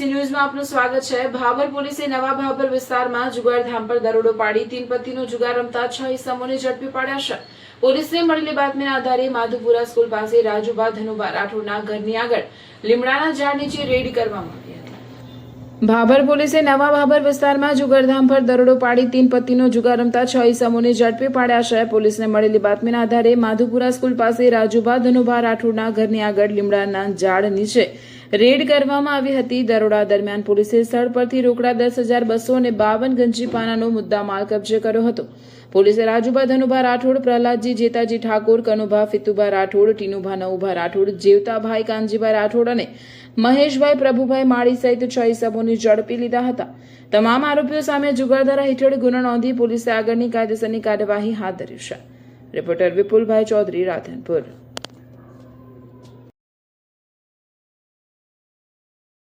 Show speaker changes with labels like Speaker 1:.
Speaker 1: ABC ન્યૂઝમાં આપનું સ્વાગત છે। ભાભર પોલીસે નવા ભાભર વિસ્તારમાં જુગારધામ પર દરોડો પાડી 3 પતિનો જુગાર રમતા 6 ઇસમોને ઝડપી પાડ્યા છે। પોલીસને મળેલી બાતમીના આધારે માધુપુરા સ્કૂલ પાસે રાજુભા ધનુભા રાઠોડના ઘરની આગળ લીમડાના ઝાડ નીચે રેડ કરવામાં આવી હતી। ભાભર પોલીસે નવા ભાભર વિસ્તારમાં જુગારધામ પર દરોડો પાડી 3 પતિનો જુગાર રમતા 6 ઇસમોને ઝડપી પાડ્યા છે। પોલીસને મળેલી બાતમીના આધારે માધુપુરા સ્કૂલ પાસે રાજુભા ધનુભા રાઠોડના ઘરની આગળ લીમડાના ઝાડ નીચે રેડ કરવામાં આવી હતી। દરોડા દરમિયાન પોલીસે સ્થળ પરથી રોકડા 10,252 ગંજી પાનાનો મુદ્દામાલ કબજે કર્યો હતો। પોલીસે રાજુભા ધનુભા રાઠોડ, પ્રહલાદજી જેતાજી ઠાકોર, કનુભા ફિતુભા રાઠોડ, ટીનુભા નવુભા રાઠોડ, જેવતાભાઈ કાનજીભાઈ રાઠોડ અને મહેશભાઈ પ્રભુભાઈ માળી સહિત 6 ઇસમોને ઝડપી લીધા હતા। તમામ આરોપીઓ સામે જુગારધારા હેઠળ ગુનો નોંધી પોલીસે આગળની કાયદેસરની કાર્યવાહી હાથ ધરી છે। રિપોર્ટર વિપુલભાઈ ચૌધરી, રાધનપુર।